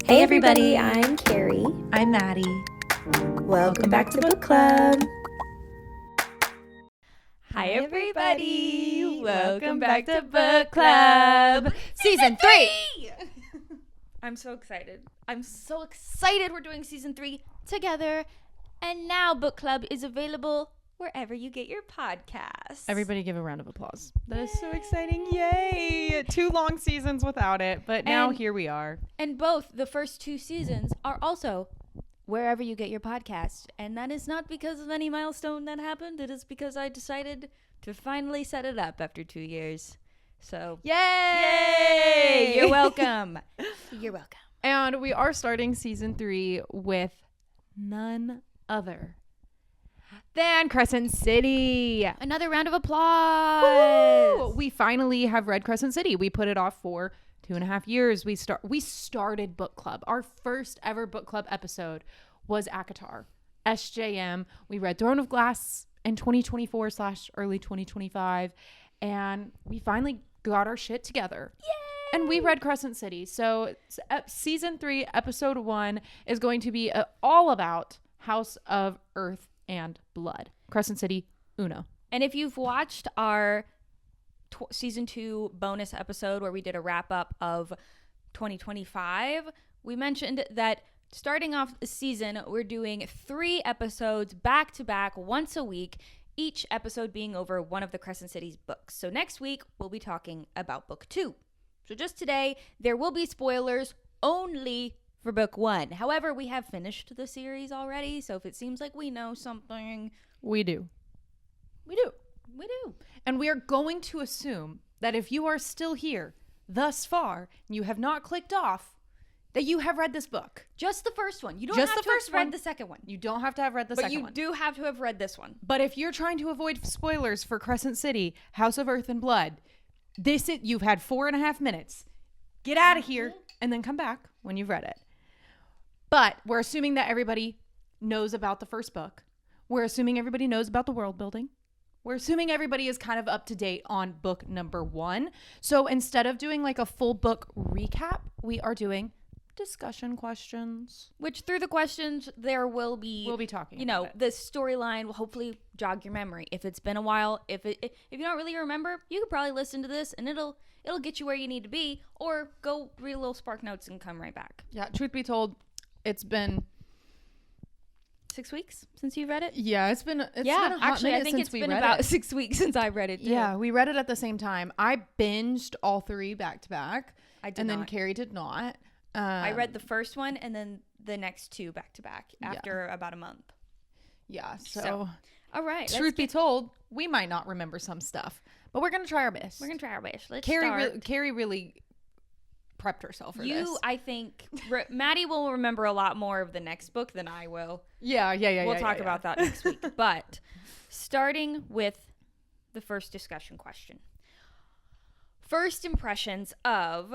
Hey everybody, I'm Carrie. I'm Maddie. Welcome back to Book Club. Hi everybody. Welcome back to Book Club. Season 3. I'm so excited. We're doing season 3 together. And now Book Club is available wherever you get your podcasts. Everybody give a round of applause. That is so exciting. Yay. 2 long seasons without it, but now here we are. And both the first 2 seasons are also wherever you get your podcasts. And that is not because of any milestone that happened. It is because I decided to finally set it up after 2 years. So, Yay! You're welcome. You're welcome. And we are starting season 3 with none other than Crescent City. Another round of applause. Woo! We finally have read Crescent City. We put it off for 2.5 years. We started book club. Our first ever book club episode was ACOTAR, SJM. We read Throne of Glass in 2024/early 2025, and we finally got our shit together. Yay! And we read Crescent City. So season 3, episode 1 is going to be all about House of Earth and Blood. Crescent City, uno. And if you've watched our season 2 bonus episode where we did a wrap up of 2025, we mentioned that starting off the season, we're doing 3 episodes back to back once a week, each episode being over one of the Crescent City's books. So next week, we'll be talking about book 2. So just today, there will be spoilers only for book 1. However, we have finished the series already, so if it seems like we know something, we do. And we are going to assume that if you are still here thus far and you have not clicked off, that you have read this book. Just the first one. You don't Just have the to first have read one. the second one. You don't have to have read the second one. But you do have to have read this one. But if you're trying to avoid spoilers for Crescent City, House of Earth and Blood, you've had 4.5 minutes. Get out of here and then come back when you've read it. But we're assuming that everybody knows about the first book. We're assuming everybody knows about the world building. We're assuming everybody is kind of up to date on book number 1. So instead of doing like a full book recap, we are doing discussion questions. Which through the questions, there will be... We'll be talking about it. The storyline will hopefully jog your memory. If it's been a while, if you don't really remember, you could probably listen to this and it'll get you where you need to be, or go read a little Spark Notes and come right back. Yeah, truth be told, it's been 6 weeks since you read it? Yeah, it's been a hot actually, minute I think since it's we been read about it. 6 weeks since I read it too. Yeah, we read it at the same time. I binged all 3 back to back. I did and not. then Carrie did not. I read the first one and then the next 2 back to back after about a month. Yeah, so all right. Truth be told, we might not remember some stuff, but we're gonna try our best. Let's Carrie really prepped herself for this. I think Maddie will remember a lot more of the next book than I will. Yeah. We'll talk about that next week. But starting with the first discussion question. First impressions of,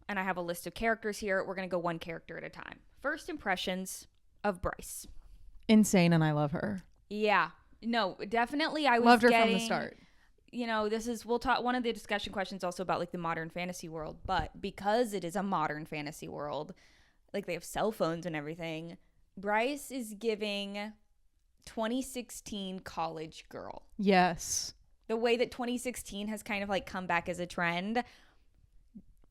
and I have a list of characters here. We're going to go one character at a time. First impressions of Bryce. Insane, and I love her. Yeah. No, definitely I was loved her from the start. You know, we'll talk, one of the discussion questions also about like the modern fantasy world, but because it is a modern fantasy world, like they have cell phones and everything, Bryce is giving 2016 college girl. Yes. The way that 2016 has kind of like come back as a trend.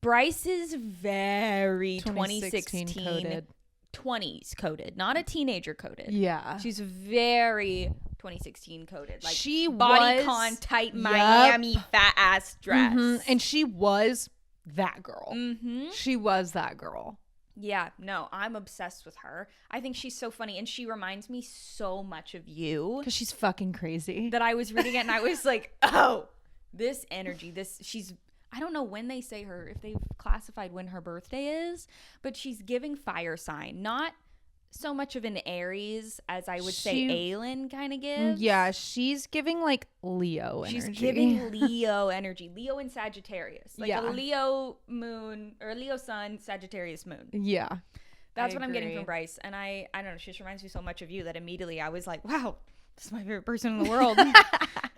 Bryce is very 2016 coded. 20s coded, not a teenager coded. Yeah. She's very 2016 coded. Like she bodycon tight Miami fat ass dress. Mm-hmm. And she was that girl. Mm-hmm. She was that girl. Yeah, no, I'm obsessed with her. I think she's so funny and she reminds me so much of you. Because she's fucking crazy. That I was reading it and I was like, oh, this energy, she's, I don't know when they say her, if they've classified when her birthday is, but she's giving fire sign. Not so much of an Aries as I would say Aelin kind of gives. Yeah, she's giving like Leo energy. She's giving Leo energy. Leo and Sagittarius. Like a Leo moon or Leo sun, Sagittarius moon. Yeah. That's what I'm getting from Bryce. And I don't know, she just reminds me so much of you that immediately I was like, wow, this is my favorite person in the world.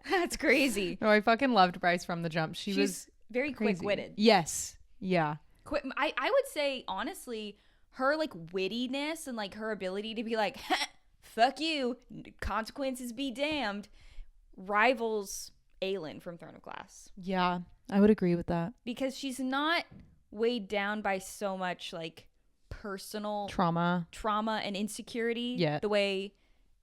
That's crazy. No, I fucking loved Bryce from the jump. She's very quick-witted. Yes. Yeah. I would say, honestly, her like wittiness and like her ability to be like, fuck you, consequences be damned, rivals Aelin from Throne of Glass. Yeah, I would agree with that. Because she's not weighed down by so much like personal Trauma and insecurity the way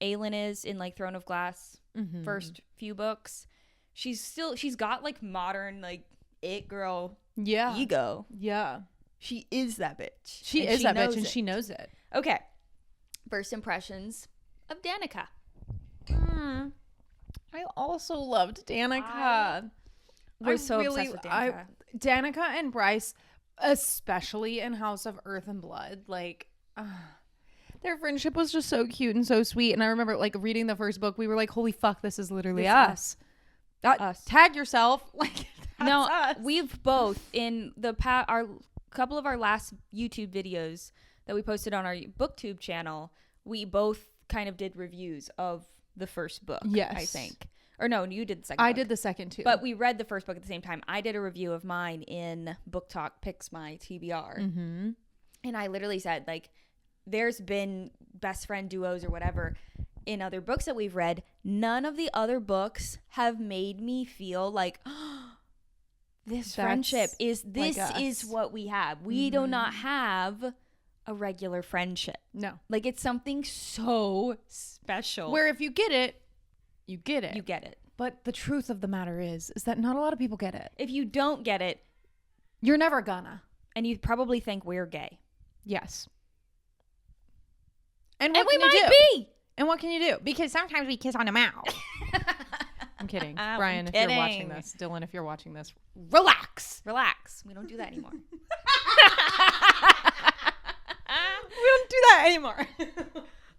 Aelin is in like Throne of Glass first few books. She's got like modern like it girl ego. Yeah. She is that bitch. She is that bitch and she knows it. Okay. First impressions of Danica. I also loved Danica. We're so obsessed with Danica. Danica and Bryce, especially in House of Earth and Blood, like their friendship was just so cute and so sweet. And I remember like reading the first book, we were like, holy fuck, this is literally us. Us. Tag yourself. Like, no, us. We've both in the our couple of our last YouTube videos that we posted on our BookTube channel, we both kind of did reviews of the first book. Yes. I think. Or no, you did the second I book. did the second too. But we read the first book at the same time. I did a review of mine in Book Talk Picks My TBR. And I literally said, like, there's been best friend duos or whatever in other books that we've read. None of the other books have made me feel like, oh, this friendship is what we have. We do not have a regular friendship. No. Like, it's something so special. Where if you get it, you get it. You get it. But the truth of the matter is that not a lot of people get it. If you don't get it, you're never gonna. And you probably think we're gay. Yes. And what we can you might do? be. And what can you do? Because sometimes we kiss on the mouth. I'm kidding. Brian, if you're watching this, Dylan, if you're watching this, relax. Relax. We don't do that anymore. We don't do that anymore.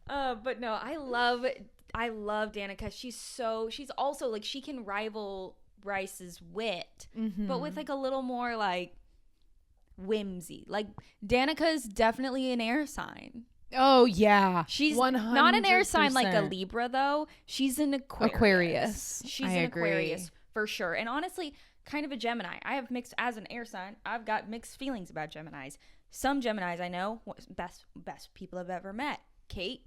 But no, I love Danica. She's also like, she can rival Bryce's wit, but with like a little more like whimsy. Like, Danica's definitely an air sign. Oh yeah, she's 100%. Not an air sign like a Libra though. She's an Aquarius. She's an Aquarius for sure. And honestly, kind of a Gemini. I have mixed, as an air sign, I've got mixed feelings about Geminis. Some Geminis I know, best people I've ever met. Kate,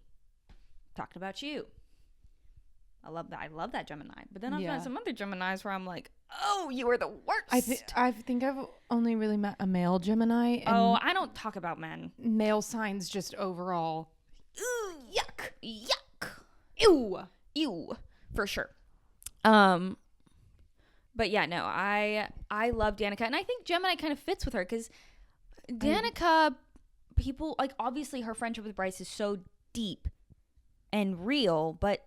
talked about you. I love that Gemini. But then I've met some other Geminis where I'm like, oh, you are the worst. I think I've only really met a male Gemini. And I don't talk about men. Male signs just overall. Ooh, yuck. Ew. For sure. But yeah, no, I love Danica. And I think Gemini kind of fits with her because Danica, people, like, obviously her friendship with Bryce is so deep and real, but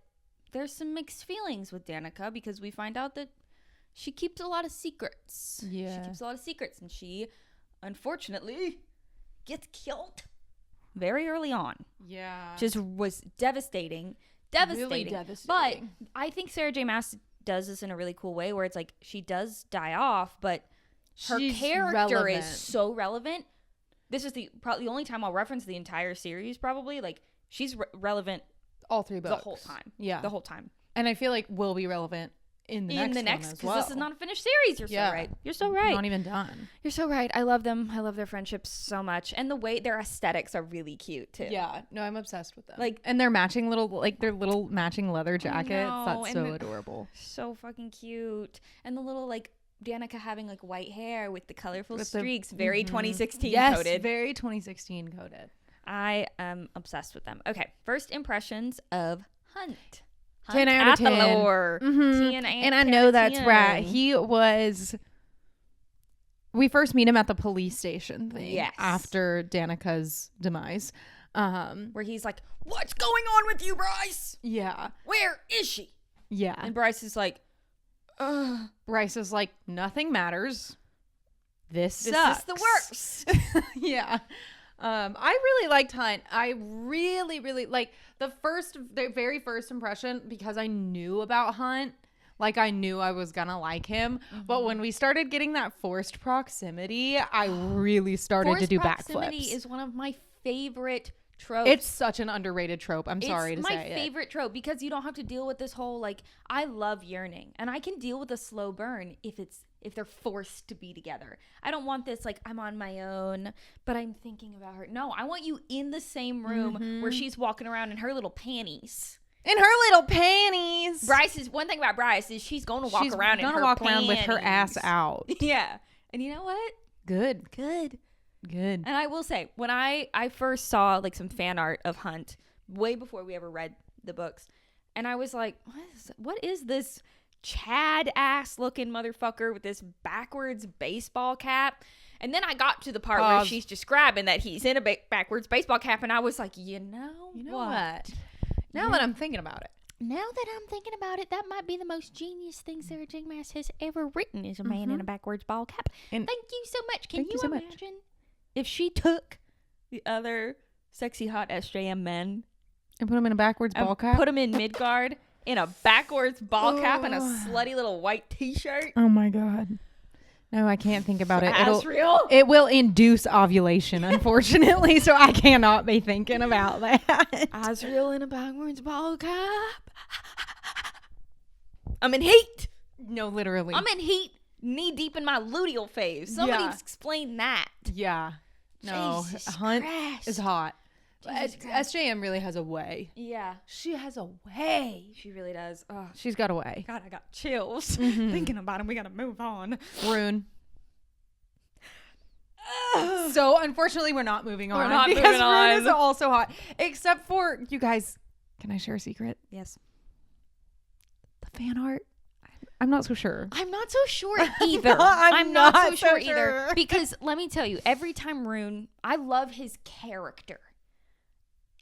there's some mixed feelings with Danica because we find out that she keeps a lot of secrets. Yeah. She keeps a lot of secrets, and she, unfortunately, gets killed very early on. Yeah. Just was devastating. Really devastating. But I think Sarah J. Maas does this in a really cool way where it's like she does die off, but her character is so relevant. This is probably the only time I'll reference the entire series, probably. Like, she's relevant all three books. The whole time. Yeah. The whole time. And I feel like will be relevant in the next because this is not a finished series. You're so right. You're so right. Not even done. You're so right. I love them. I love their friendships so much. And the way their aesthetics are really cute too. Yeah. No, I'm obsessed with them. Like, and their matching their little matching leather jackets. That's so adorable. So fucking cute. And the little like Danica having like white hair with the colorful streaks. Very 2016 coded. Yes, very 2016 coded. I am obsessed with them. Okay. First impressions of Hunt. 10 out of 10. And I know that's right. He was. We first meet him at the police station thing. Yes. After Danica's demise. Where he's like, what's going on with you, Bryce? Yeah. Where is she? Yeah. And Bryce is like, ugh. Bryce is like, nothing matters. This sucks. Is the worst. Yeah. I really liked Hunt. I really, really like the very first impression because I knew about Hunt. Like, I knew I was gonna like him. But when we started getting that forced proximity, I really started to do backflips. Forced proximity is one of my favorite tropes. It's such an underrated trope. I'm sorry to say it. It's my favorite trope because you don't have to deal with this whole, like, I love yearning and I can deal with a slow burn if if they're forced to be together. I don't want this like I'm on my own, but I'm thinking about her. No, I want you in the same room where she's walking around in her little panties. In her little panties. One thing about Bryce is she's going to walk around in her around with her ass out. Yeah. And you know what? Good. And I will say, when I first saw like some fan art of Hunt way before we ever read the books, and I was like, what is this Chad ass looking motherfucker with this backwards baseball cap? And then I got to the part where she's describing that he's in a backwards baseball cap, and I was like, you know what? Now that I'm thinking about it. That might be the most genius thing Sarah J. Maas has ever written, is a man in a backwards ball cap. And thank you so much. Can you imagine if she took the other sexy hot SJM men and put them in a backwards ball cap? Put them in Midgard in a backwards ball cap and a slutty little white t-shirt. Oh my God. No, I can't think about it. Asriel? It will induce ovulation, unfortunately, so I cannot be thinking about that. Asriel in a backwards ball cap. I'm in heat. No, literally. I'm in heat, knee deep in my luteal phase. Somebody explain that. Yeah. No, Jesus Hunt Christ. is hot. SJM really has a way. Yeah. She has a way. She really does. Oh, She's got a way. God, I got chills thinking about him. We got to move on. Rune. So, unfortunately, we're not moving on. We're not because moving on. Rune is also hot. Except for, you guys, can I share a secret? Yes. The fan art? I'm not so sure. I'm not so sure either. I'm not not so sure so either. sure. Because let me tell you, every time Rune, I love his character.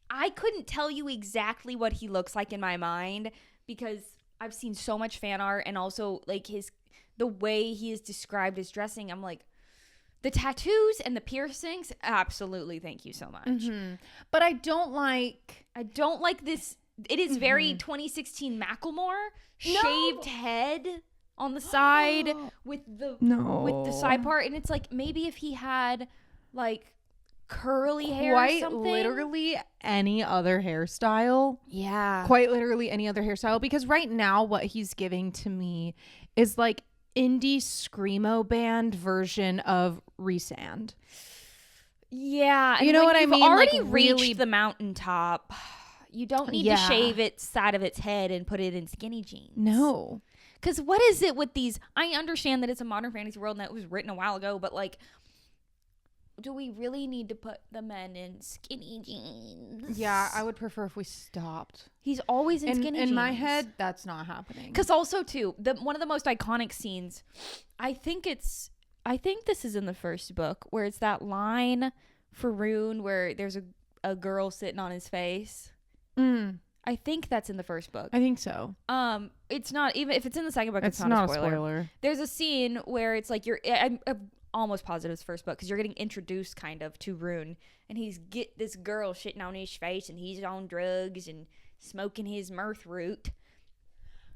I couldn't tell you exactly what he looks like in my mind because I've seen so much fan art, and also like the way he is described as dressing. I'm like, the tattoos and the piercings, absolutely, thank you so much. But I don't like this. It is very 2016 Macklemore shaved head on the side with the side part, and it's like maybe if he had like curly hair or quite something. literally any other hairstyle. Yeah. Quite literally any other hairstyle, because right now what he's giving to me is like indie screamo band version of Resand. Yeah. You know what I mean? You've already Like, reached really the mountaintop. You don't need to shave its side of its head and put it in skinny jeans. No. Because what is it with these? I understand that it's a modern fantasy world and that it was written a while ago, but like, do we really need to put the men in skinny jeans? Yeah, I would prefer if we stopped. He's always in skinny jeans. In my head, that's not happening. Because also, too, one of the most iconic scenes, I think this is in the first book, where it's that line for Rune where there's a girl sitting on his face. I think that's in the first book. I think so. It's not, even if it's in the second book, it's not a a spoiler. There's a scene where it's like I'm almost positive it's first book, because you're getting introduced kind of to Rune, and he's get this girl shitting on his face, and he's on drugs and smoking his mirth root.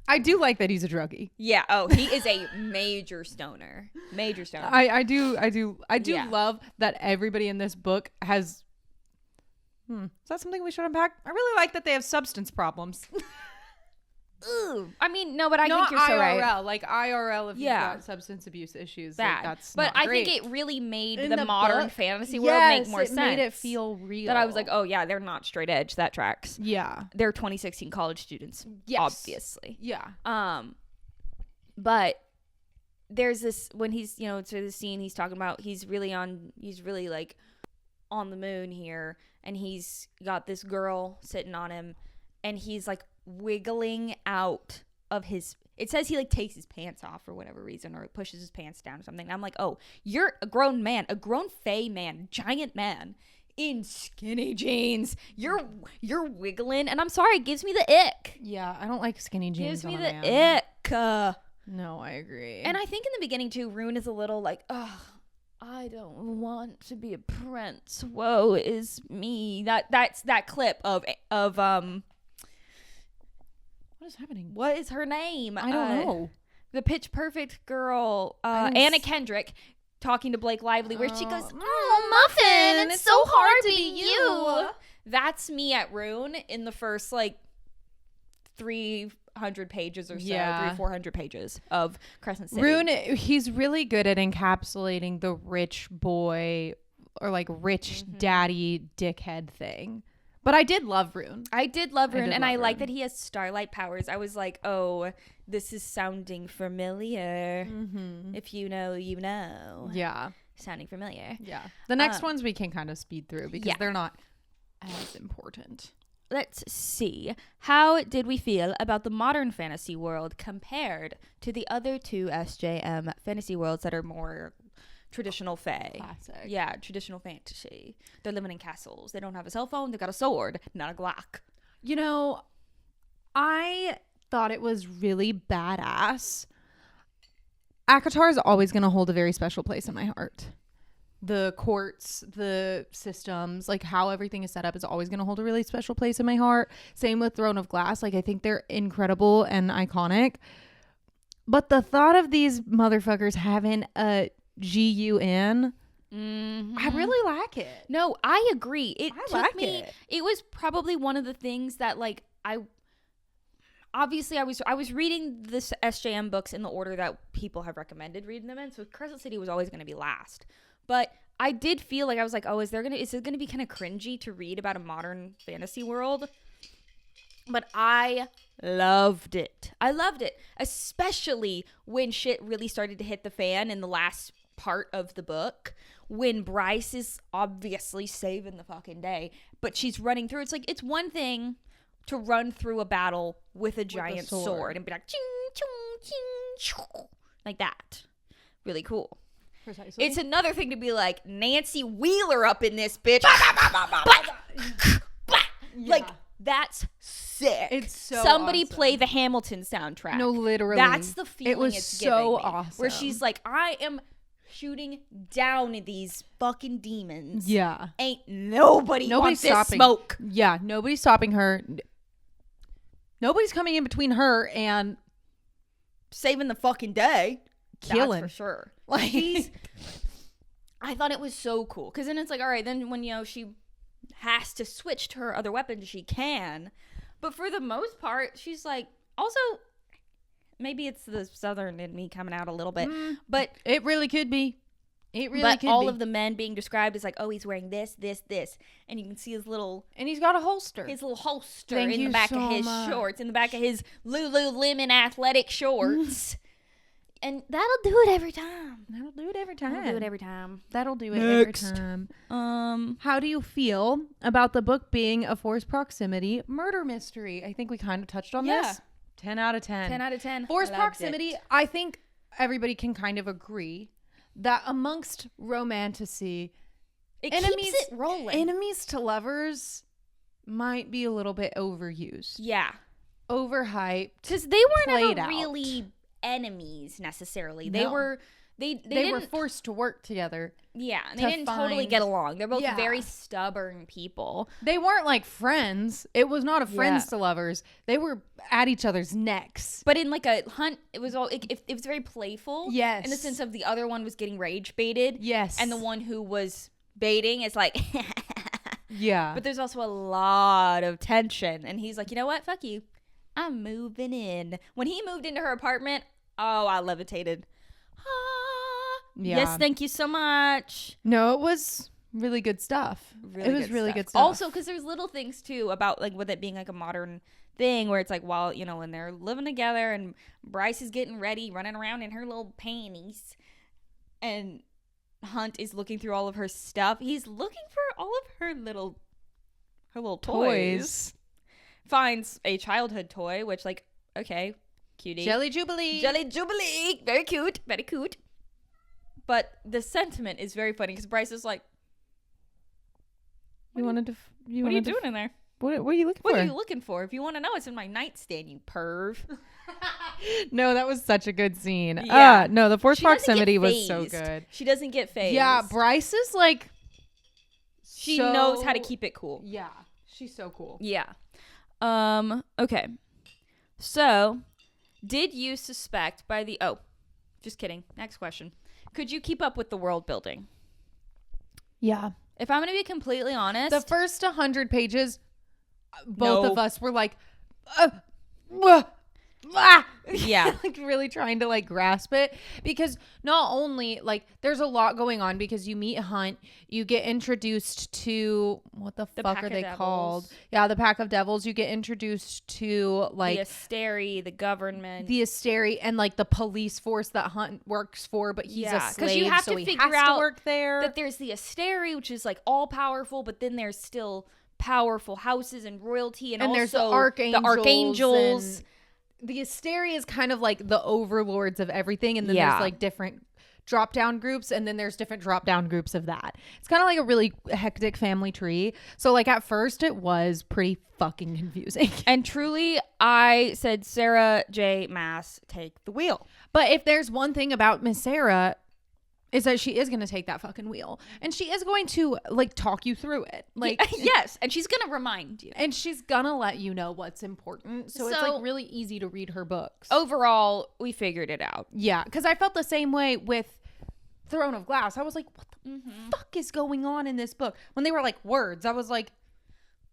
I do like that he's a druggie. Yeah. Oh, he is a major stoner. Major stoner. I do Yeah. love that everybody in this book has. Is that something we should unpack? I really like that they have substance problems. Ooh. I mean, no, but I Not think you're so IRL, right. like IRL if you've Yeah. got substance abuse issues. Bad. Like, that's but not I great. think it really made In the the modern book, fantasy world make more sense. It made it feel real. That I was like, oh yeah, they're not straight edge. That tracks. Yeah. They're 2016 college students. Yes. Obviously. Yeah. But there's this, when he's, to the scene he's talking about, he's really like on the moon here, and he's got this girl sitting on him, and he's like wiggling out of his, it says he like takes his pants off for whatever reason, or pushes his pants down or something. And I'm like, oh, you're a grown man, a grown fey man, giant man in skinny jeans. You're wiggling, and I'm sorry, it gives me the ick. Yeah, I don't like skinny jeans. Gives me on the a man. ick. No, I agree. And I think in the beginning too, Rune is a little like, oh, I don't want to be a prince. Woe is me. That's that clip of what is happening? what is her name? I don't know. The Pitch Perfect girl, Anna Kendrick, talking to Blake Lively, where she goes, "Oh, Muffin, it's so hard to be you." That's me at Rune in the first like 300 300 pages or so, Yeah. 400 pages of Crescent City. Rune, he's really good at encapsulating the rich boy or like rich daddy dickhead thing. But I did love Rune. I did love Rune, and I like Rune. that he has starlight powers. I was like, oh, this is sounding familiar. If you know, you know. Yeah. Sounding familiar. Yeah. The next ones we can kind of speed through because yeah. they're not as important. Let's see. How did we feel about the modern fantasy world compared to the other two SJM fantasy worlds that are more traditional fae? Classic. Yeah, traditional fantasy. They're living in castles. They don't have a cell phone. They got a sword, not a Glock. You know, I thought it was really badass. ACOTAR is always going to hold a very special place in my heart. The courts, the systems, like how everything is set up is always going to hold a really special place in my heart. Same with Throne of Glass. Like I think they're incredible and iconic. But the thought of these motherfuckers having a GUN, I really like it. No, I agree. I like it. It was probably one of the things that like I was reading this SJM books in the order that people have recommended reading them in. So Crescent City was always going to be last. But I did feel like I was like, oh, is it going to be kind of cringy to read about a modern fantasy world? But I loved it. I loved it, especially when shit really started to hit the fan in the last part of the book, when Bryce is obviously saving the fucking day, but she's running through. It's like, it's one thing to run through a battle with a giant sword and be like, ching, chung, ching, choo, like that. Really cool. Precisely. It's another thing to be like, Nancy Wheeler up in this bitch. Like, that's sick. It's so Somebody awesome. play the Hamilton soundtrack. No, literally. That's the feeling it was it's so giving me, awesome. where she's like, I am shooting down these fucking demons. Yeah. Ain't nobody wants this smoke. Yeah, nobody's stopping her. Nobody's coming in between her and Saving the fucking day. killing. That's for sure. Like, I thought it was so cool. Because then it's like, all right, then when, she has to switch to her other weapons, she can. But for the most part, she's like, also, maybe it's the southern in me coming out a little bit. But it really could be. It really but could all be. of the men being described as like, oh, he's wearing this, this, this. And you can see his little And he's got a holster. holster Thank in the you back so of his much. shorts, in the back of his Lululemon athletic shorts. And that'll do it every time. That'll do it every time. That'll do it every time. That'll do it Next. every time. How do you feel about the book being a forced proximity murder mystery? I think we kind of touched on Yeah. this. 10 out of 10. 10 out of 10. Forced Loved proximity, it. I think everybody can kind of agree that amongst romantasy, It enemies, keeps it rolling. enemies to lovers might be a little bit overused. Yeah. Overhyped. Because they weren't Played ever out. really enemies necessarily. They No. were they They were didn't forced to work together. yeah, and to they didn't totally find- get along. They're both Yeah. very stubborn people. They weren't like friends. It was not a friends to lovers. They were at each other's necks. But in like a hunt, it was all it was very playful. Yes. In the sense of the other one was getting rage baited. Yes. And the one who was baiting is like Yeah. But there's also a lot of tension. And he's like, you know what? Fuck you. I'm moving in. When he moved into her apartment, oh, I levitated. Ah, Yeah. Yes, thank you so much. No, it was really good stuff. It was really good stuff. Also, because there's little things too about like with it being like a modern thing where it's like, while when they're living together and Bryce is getting ready, running around in her little panties, and Hunt is looking through all of her stuff. He's looking for all of her little toys. Finds a childhood toy, which like, okay, cutie. Jelly Jubilee. Jelly Jubilee. Very cute. Very cute. But the sentiment is very funny because Bryce is like, You wanted to. what are you doing in there? What are you looking What for? are you looking for? If you want to know, it's in my nightstand, you perv. No, that was such a good scene. Yeah. No, the forced She doesn't get proximity was so phased. good. She doesn't get phased. Yeah, Bryce is like. She so- knows how to keep it cool. Yeah, she's so cool. Yeah. Okay. So, did you suspect by the... Oh, just kidding. Next question. Could you keep up with the world building? Yeah. If I'm going to be completely honest... The first 100 pages, both No. of us were like, ah! Yeah. Like really trying to like grasp it, because not only like there's a lot going on, because you meet Hunt, you get introduced to what the fuck Pack are of they Devils. called? Yeah, the Pack of Devils. You get introduced to like the Asteri, the government. the Asteri, and like the police force that Hunt works for, but he's a Yeah, 'cause slave, you have so to he figure has out to work there. that there's the Asteri, which is like all powerful, but then there's still powerful houses and royalty, and also there's the archangels. The archangels. And the Asteri is kind of like the overlords of everything, and then Yeah. there's like different drop down groups, and then there's different drop down groups of that. It's kind of like a really hectic family tree. So like at first it was pretty fucking confusing. And truly, I said, Sarah J. Maas, take the wheel. But if there's one thing about Miss Sarah, is that she is going to take that fucking wheel, and she is going to like talk you through it. Like yes, and she's gonna remind you. and she's gonna let you know what's important. So it's So- like really easy to read her books. Overall, we figured it out. Yeah, because I felt the same way with Throne of Glass. I was like, what the fuck is going on in this book? When they were like words, I was like,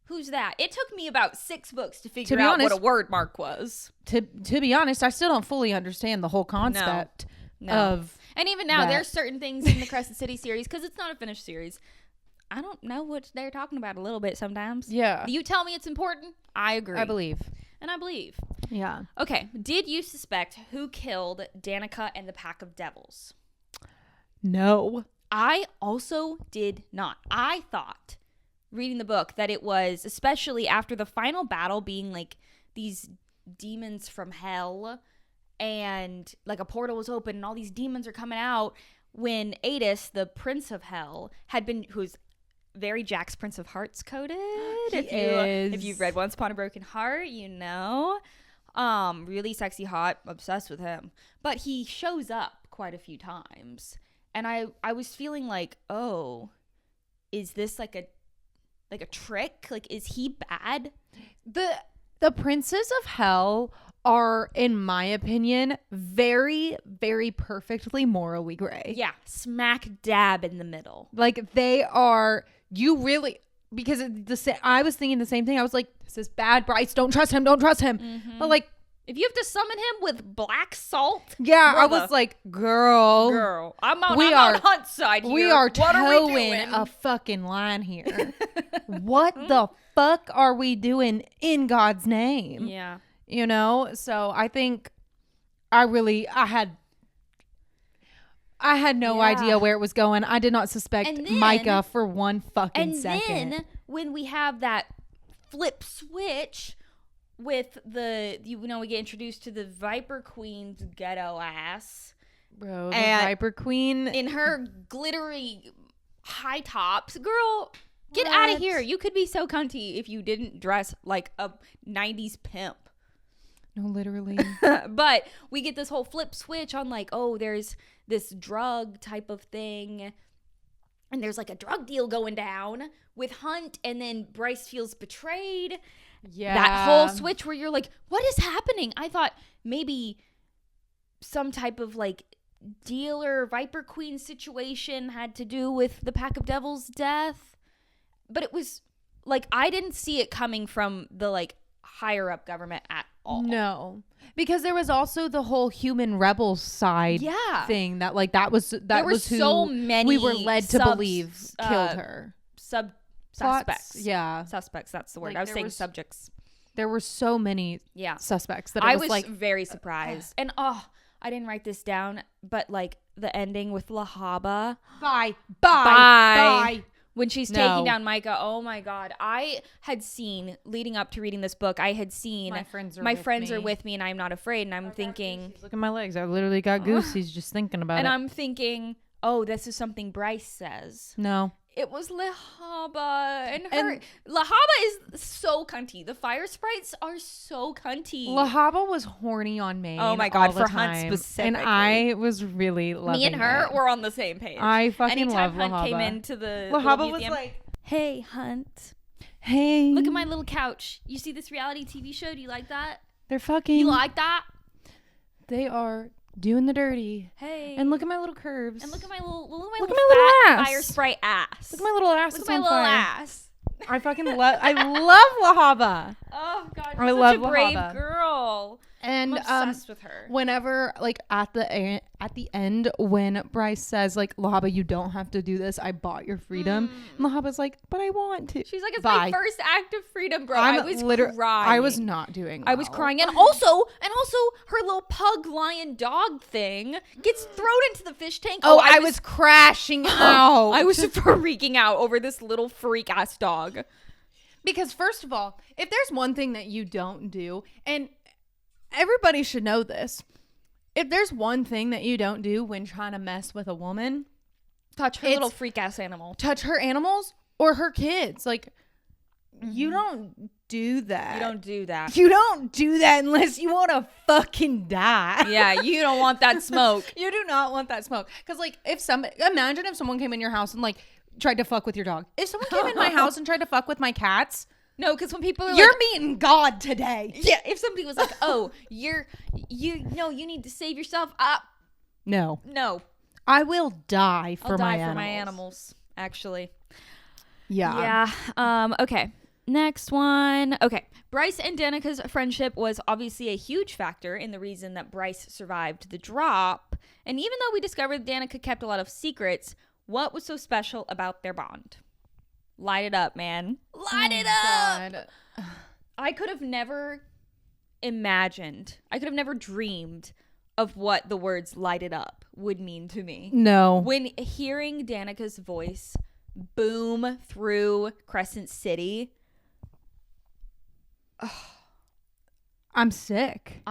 Who's that? It took me about 6 books to figure be out honest- what a word mark was. to be honest, I still don't fully understand the whole concept No. of. And even now, that. there's certain things in the Crescent City series, because it's not a finished series. I don't know what they're talking about a little bit sometimes. Yeah, You tell me it's important, I agree. I believe. And I believe. Yeah. Okay, did you suspect who killed Danica and the Pack of Devils? No. I also did not. I thought, reading the book, that it was, especially after the final battle being like these demons from hell, and like a portal was open and all these demons are coming out, when Adis, the Prince of Hell, who's very Jack's Prince of Hearts coded. If you've read Once Upon a Broken Heart, you know. Really sexy, hot, obsessed with him. But he shows up quite a few times. And I was feeling like, oh, is this like a trick? Like, is he bad? The Princes of Hell are, in my opinion, very, very perfectly morally gray. Yeah, smack dab in the middle. Like they are. You really, because I was thinking the same thing. I was like, this is bad, Bryce. Don't trust him. Don't trust him. Mm-hmm. But like, If you have to summon him with black salt, yeah, I brother. was like, girl, I'm on we I'm are- on Hunt's side here. we are What are we towing doing? a fucking line here. What the fuck are we doing in God's name? Yeah. You know? So I think I had no Yeah. idea where it was going. I did not suspect And then- Micah for one fucking And second. then when we have that flip switch with we get introduced to the Viper Queen's ghetto ass Bro, the and- Viper Queen. in her glittery high tops. Girl, get out of What? here. You could be so cunty if you didn't dress like a 90s pimp. No, literally. But we get this whole flip switch on like, oh, there's this drug type of thing, and there's like a drug deal going down with Hunt, and then Bryce feels betrayed. Yeah. That whole switch where you're like, what is happening? I thought maybe some type of like dealer Viper Queen situation had to do with the Pack of Devils' death, but it was like I didn't see it coming from the like higher up government at all. No, because there was also the whole human rebel side Yeah. thing that like that was There were was who so many we were led to believe killed her. Suspects. Yeah, Suspects, that's the word. Like, I was there saying was- subjects. there were so many Yeah. suspects that I was was like very surprised. And I didn't write this down, but like the ending with Lahaba. bye. When she's No. taking down Micah, oh my God. I had seen, leading up to reading this book, I had seen My friends are my with friends me. are with me and I'm not afraid. And I'm thinking, Look at my legs. I literally got goosies just thinking about and it. I'm thinking, oh, this is something Bryce says. No. It was Lahaba, and And- Lahaba is so cunty. The fire sprites are so cunty. Lahaba was horny on Maine. Oh my God, all the for Hunt time, specifically. and I was really loving Me and her it. were on the same page. I fucking Anytime love Hunt came Lahaba. into the Lahaba little was museum, like, "Hey Hunt, hey, look at my little couch. You see this reality TV show? Do you like that? they're fucking. You like that? They are doing the dirty. Hey, And look at my little curves. and look at my little Look fat at my little ass. fire sprite ass. Look at my little ass. Look at that's my on little fire. ass. I fucking love. I love Lahaba. Oh God, I you're love such a brave Lahaba. girl. And I'm obsessed with her. Whenever, like, at the end, when Bryce says, like, Lahaba, you don't have to do this. I bought your freedom. And Lahaba's like, but I want to. She's like, it's my first act of freedom, bro. I was crying. I was not doing well. I was crying. And also her little pug lion dog thing gets thrown into the fish tank. Oh, I was crashing out. I was freaking out over this little freak ass dog. Because first of all, if there's one thing that you don't do, and everybody should know this, if there's one thing that you don't do when trying to mess with a woman, touch her little freak ass animal. Touch her animals or her kids. Like, you don't do that. You don't do that. You don't do that unless you want to fucking die. Yeah, you don't want that smoke. You do not want that smoke. Because, like, imagine if someone came in your house and, like, tried to fuck with your dog. If someone came in my house and tried to fuck with my cats, no, because when people are you're like, meeting God today. Yeah, if somebody was like, oh, you need to save yourself up. No. I will die for my animals. Actually. Yeah. Yeah. Okay. Next one. Okay. Bryce and Danica's friendship was obviously a huge factor in the reason that Bryce survived the drop. And even though we discovered Danica kept a lot of secrets, what was so special about their bond? Light it up, man. Light it up. God. I could have never dreamed of what the words light it up would mean to me. No. When hearing Danica's voice boom through Crescent City, I'm sick.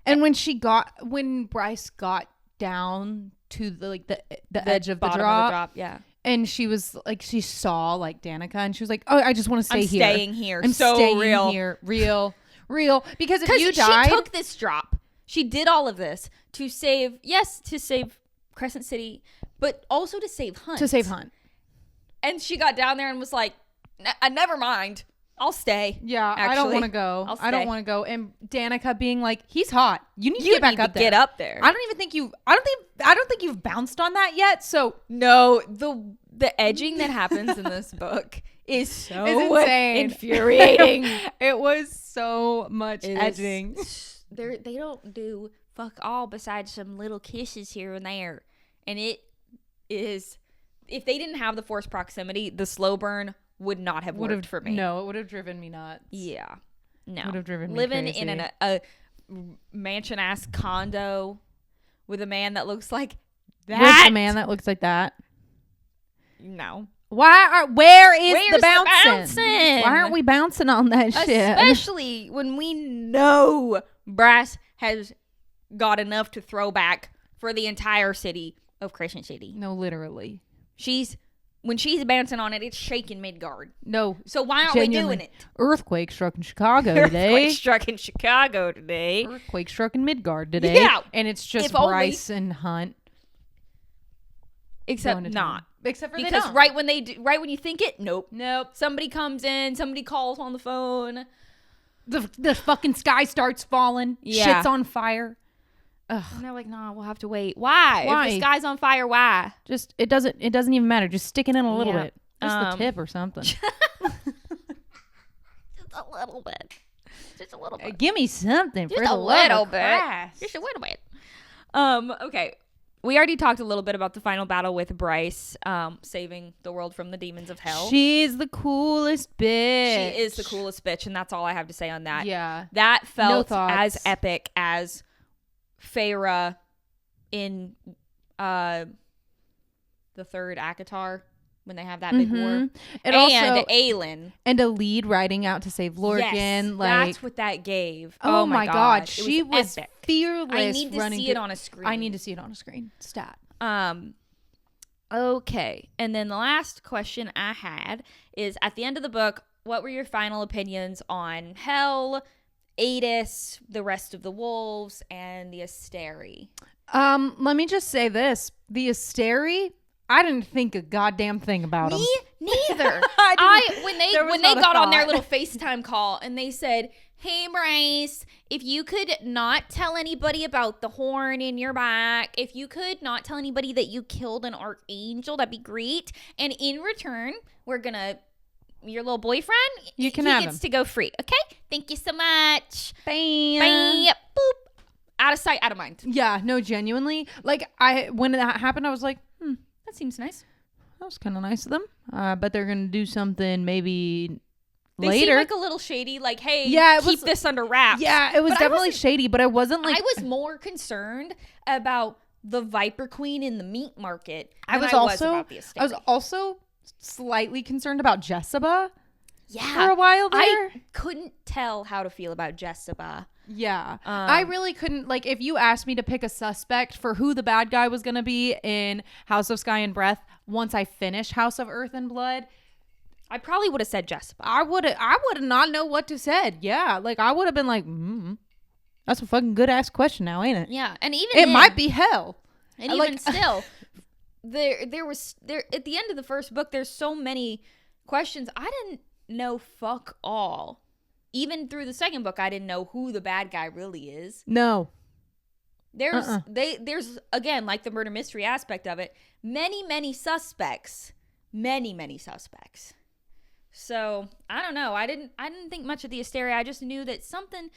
And when Bryce got down to the edge of the drop, yeah. And she was like, she saw like Danica, and she was like, "Oh, I just want to stay here. Staying here. I'm so staying real. here, real." Because if you died, she took this drop. She did all of this to save Crescent City, but also to save Hunt. And she got down there and was like, "Never mind, I'll stay." Yeah, actually. I don't want to go. I don't want to go. And Danica being like, "He's hot. You need to get back up there. Get up there." I don't think you've bounced on that yet. So no, the edging that happens in this book is so insane. Infuriating. It was so much edging. They don't do fuck all besides some little kisses here and there, and it is, if they didn't have the forced proximity, the slow burn would not have worked for me. No, it would have driven me nuts. Yeah. No. Would have driven me living crazy. in a mansion ass condo with a man that looks like that. With a man that looks like that. No. Where's the bouncing? bouncing? Why aren't we bouncing on that shit? Especially when we know Bryce has got enough to throw back for the entire city of Crescent City. No, literally. When she's bouncing on it, it's shaking Midgard. No. So why aren't we doing it? Earthquake struck in Chicago today. Earthquake struck in Chicago today. Earthquake struck in Midgard today. Yeah. And it's just Bryce and Hunt. Except not. Except for because right when you think it, nope. Somebody comes in, somebody calls on the phone. The fucking sky starts falling. Yeah. Shit's on fire. Ugh. And they're like, nah, we'll have to wait. Why? If the sky's on fire, why? Just it doesn't even matter. Just stick it in a little bit. Just the tip or something. Just a little bit. Just a little bit. Give me something Just for a the little bit. Christ. Just a little bit. Okay. We already talked a little bit about the final battle with Bryce, saving the world from the demons of hell. She's the coolest bitch. She is the coolest bitch, and that's all I have to say on that. Yeah. That felt No as epic as Feyre in the third ACOTAR when they have that big war. And Aelin. And a lead riding out to save Lorcan. Yes, that's what that gave. Oh my God. She was epic. Fearless. I need to see it on a screen. I need to see it on a screen. Stat. Okay. And then the last question I had is, at the end of the book, what were your final opinions on Hel, Adis, the rest of the wolves, and the Asteri? Let me just say this. The Asteri, I didn't think a goddamn thing about them. Me neither. When they got on their little FaceTime call and they said, "Hey Bryce, if you could not tell anybody about the horn in your back, if you could not tell anybody that you killed an archangel, that'd be great. And in return, we're gonna your little boyfriend, You can he have gets him. to go free. Okay, thank you so much. Bam. Bye. Boop. Out of sight, out of mind. Yeah, no, genuinely. Like, when that happened, I was like, That seems nice. that was kind of nice of them. But they're going to do something maybe They later. seem like a little shady. Like, hey, Yeah, it keep was- this under wraps. Yeah, it was But I definitely wasn't- shady, but I wasn't like. I was more concerned about the Viper Queen in the meat market. I than was about the estate. also slightly concerned about Jessica yeah. for a while there. I couldn't tell how to feel about Jessica. Yeah. I really couldn't, like, if you asked me to pick a suspect for who the bad guy was going to be in House of Sky and Breath, once I finish House of Earth and Blood, I probably would have said Jessica. I would have not know what to said. Yeah. Like, I would have been like, that's a fucking good ass question now, ain't it? Yeah, and even It then- might be hell. and like- even still, there was at the end of the first book. There's so many questions I didn't know. Fuck all. Even through the second book, I didn't know who the bad guy really is. No. There's again, like the murder mystery aspect of it, many suspects. So I don't know. I didn't think much of the hysteria. I just knew that something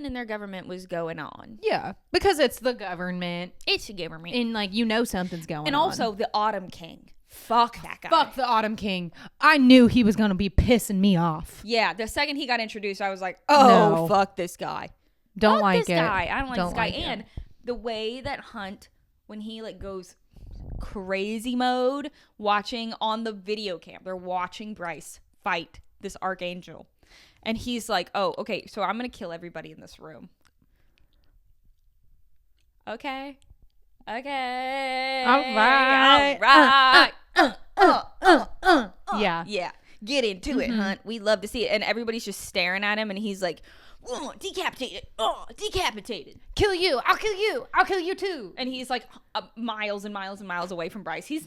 in their government was going on. Yeah. Because it's the government. It's a government. And, like, something's going on. And also the Autumn King. Fuck that guy. Fuck the Autumn King. I knew he was going to be pissing me off. Yeah, the second he got introduced, I was like, oh, No. fuck this guy. Don't Fuck like this it. guy. I don't like this guy. like it. And the way that Hunt, when he like goes crazy mode, watching on the video cam, they're watching Bryce fight this archangel. And he's like, oh, okay, so I'm going to kill everybody in this room. Okay. Okay. All right. All right. Yeah. Yeah. Get into it, Hunt. We love to see it. And everybody's just staring at him, and he's like, oh, decapitated. Oh, decapitated. Kill you. I'll kill you. I'll kill you too. And he's like miles and miles and miles away from Bryce. He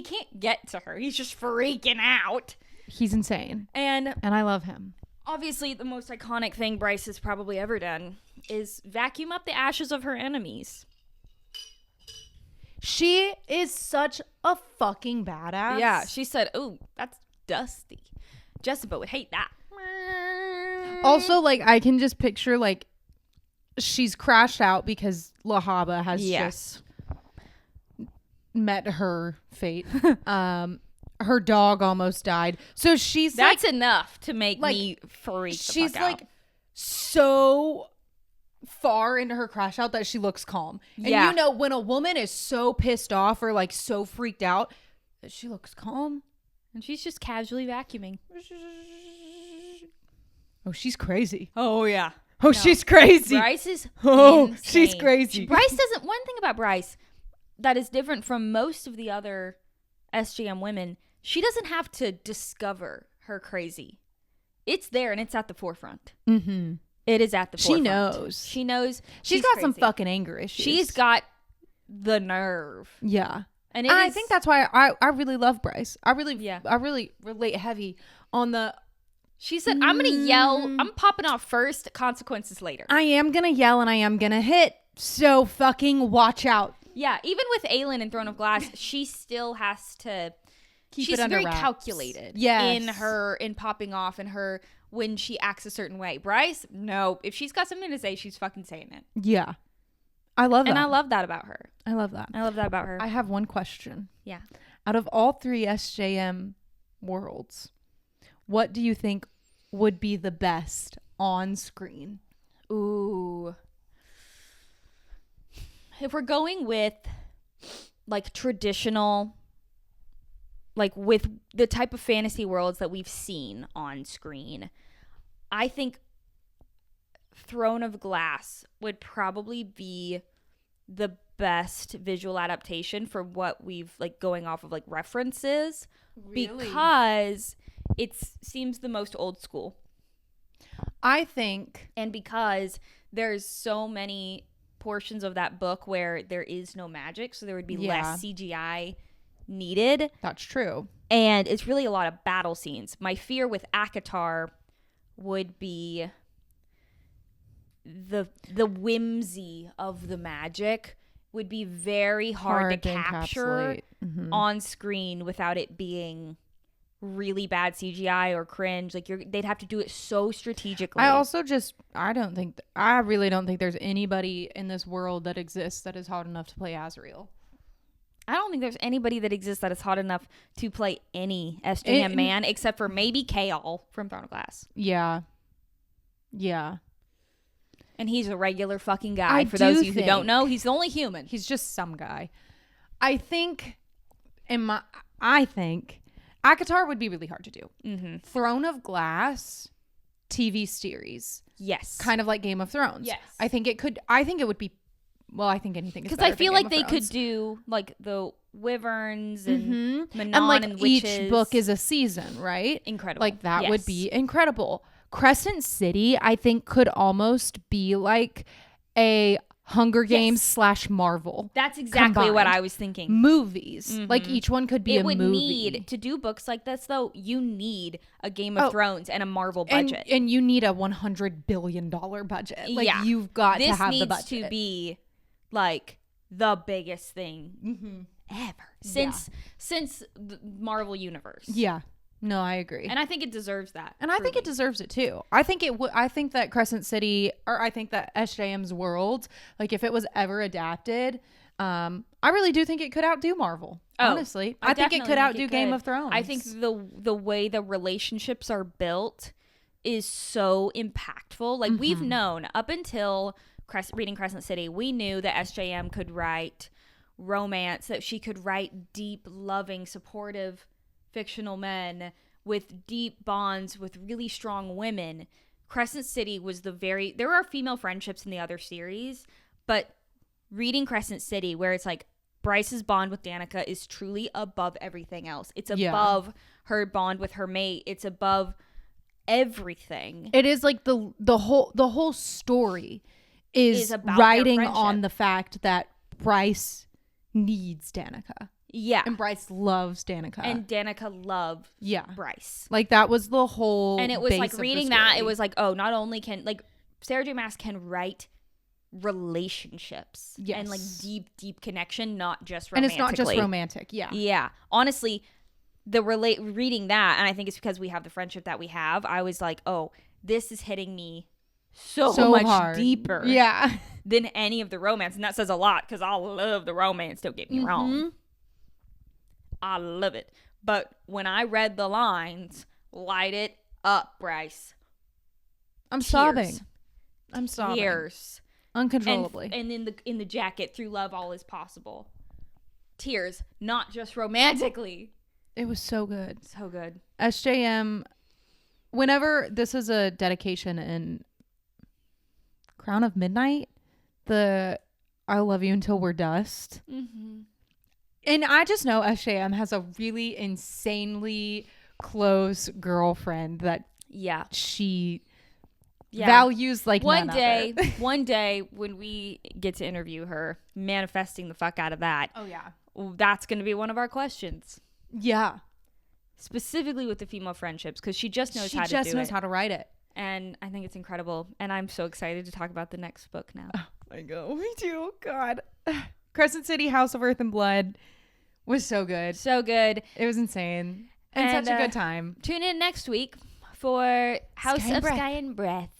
can't get to her. He's just freaking out. He's insane. And I love him. obviously the most iconic thing Bryce has probably ever done is vacuum up the ashes of her enemies. She is such a fucking badass. Yeah, she said, oh, that's dusty. Jessica would hate that. Also, like, I can just picture, like, she's crashed out because Lahaba has just met her fate. Her dog almost died. So she's That's enough to make like, me freak the she's fuck out. like so far into her crash out that she looks calm. And Yeah. you know, when a woman is so pissed off or like so freaked out, that she looks calm. And she's just casually vacuuming. Oh, she's crazy. Oh, yeah. Oh, she's crazy. Bryce is Oh, insane. she's crazy. Bryce doesn't... One thing about Bryce that is different from most of the other SJM women, she doesn't have to discover her crazy. It's there and it's at the forefront. Mm-hmm. It is at the She forefront. knows. She knows. She's got some crazy. fucking anger issues. She's got the nerve. Yeah. And I think that's why I really love Bryce. I really relate heavy on the... She said, I'm going to yell. I'm popping off first, consequences later. I am going to yell and I am going to hit. So fucking watch out. Yeah, even with Aelin in Throne of Glass, she still has to... Keep she's it under very wraps. calculated Yes. in popping off and her when she acts a certain way. Bryce, no. If she's got something to say, she's fucking saying it. Yeah. I love that. And I love that about her. I love that. I love that about her. I have one question. Yeah. Out of all three SJM worlds, what do you think would be the best on screen? Ooh. If we're going with like traditional, like with the type of fantasy worlds that we've seen on screen, I think Throne of Glass would probably be the best visual adaptation for what we've like going off of like references. Really? Because it seems the most old school. I think And because there's so many portions of that book where there is no magic, so there would be less CGI needed. that's true. And it's really a lot of battle scenes. My fear with ACOTAR would be the whimsy of the magic would be very hard to capture encapsulate. Mhm. on screen without it being really bad CGI or cringe. Like they'd have to do it so strategically. I really don't think there's anybody in this world that exists that is hot enough to play Azriel. I don't think there's anybody that exists that is hot enough to play any SJM man except for maybe Kale from Throne of Glass. Yeah. And he's a regular fucking guy. For those of you who don't know, he's the only human. He's just some guy. I think ACOTAR would be really hard to do. Mm-hmm. Throne of Glass TV series. Yes. Kind of like Game of Thrones. Yes. I think it would be, well, I think anything is better because I feel than like Game they of could Thrones. do like the wyverns and Manon and like witches. each book is a season, right? Incredible. Like that would be incredible. Crescent City, I think, could almost be like a Hunger Games / Marvel. That's exactly what I was thinking. Movies. Like each one could be a movie. Need to do books like this though. You need a Game of Thrones and a Marvel budget, and you need a $100 billion budget. Like you've got to have the budget. This needs to be like the biggest thing ever since the Marvel universe. Yeah. No, I agree. And I think it deserves that. And I think it deserves it too. I think that Crescent City, or I think that SJM's world, like if it was ever adapted, I really do think it could outdo Marvel. Honestly, I think it could outdo Game of Thrones. I think the way the relationships are built is so impactful. Like we've known up until reading Crescent City, we knew that SJM could write romance, that she could write deep, loving, supportive fictional men with deep bonds with really strong women. Crescent City was there are female friendships in the other series, but reading Crescent City, where it's like Bryce's bond with Danica is truly above everything else. It's above her bond with her mate. It's above everything. It is like the whole story is about riding on the fact that Bryce needs Danica. Yeah. And Bryce loves Danica. And Danica loves Bryce. Like that was the whole And it was like reading that, it was like, oh, not only can like Sarah J. Maas can write relationships and like deep connection, not just romantically. And it's not just romantic. Yeah. Honestly, reading that, and I think it's because we have the friendship that we have, I was like, oh, this is hitting me so much hard. deeper than any of the romance. And that says a lot because I love the romance, don't get me wrong. I love it. But when I read the lines, light it up, Bryce. I'm sobbing. Tears. Uncontrollably. And in the jacket, through love all is possible. Tears, not just romantically. It was so good. So good. SJM, whenever this is a dedication in Crown of Midnight, the I love you until we're dust. And I just know SJM has a really insanely close girlfriend that she values like one none day other. One day when we get to interview her, manifesting the fuck out of that, that's going to be one of our questions, specifically with the female friendships, because she just knows how to write it, and I think it's incredible, and I'm so excited to talk about the next book now. I go, me too. God. Crescent City House of Earth and Blood was so good. It was insane. And such a good time. Tune in next week for House of Sky and Breath.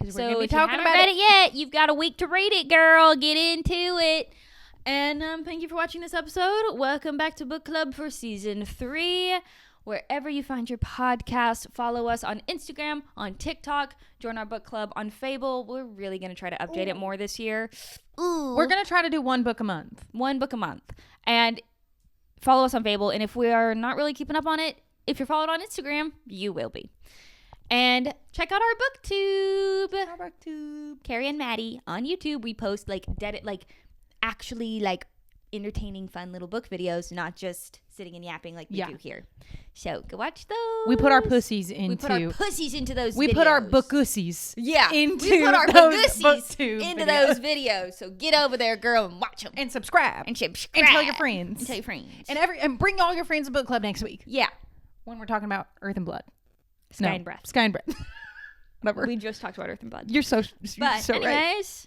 So if you haven't read it yet, you've got a week to read it, girl. Get into it. And thank you for watching this episode. Welcome back to Book Club for Season 3. Wherever you find your podcast, follow us on Instagram, on TikTok, join our book club on Fable. We're really going to try to update it more this year. We're going to try to do one book a month. And follow us on Fable. And if we are not really keeping up on it, if you're followed on Instagram, you will be. And check out our booktube. Carrie and Maddie on YouTube. We post actually entertaining, fun little book videos, not just sitting and yapping like we do here. So go watch those. We put our pussies into those we videos. Put our bookussies into our bookussies into those videos. So get over there, girl, and watch them. And subscribe. And tell your friends. And bring all your friends to book club next week. Yeah. When we're talking about Earth and Blood. Sky and Breath. Whatever. We just talked about Earth and Blood. You're so anyways, right.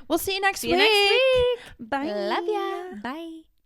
We'll see you next week. Next week. Bye. Love ya. Bye.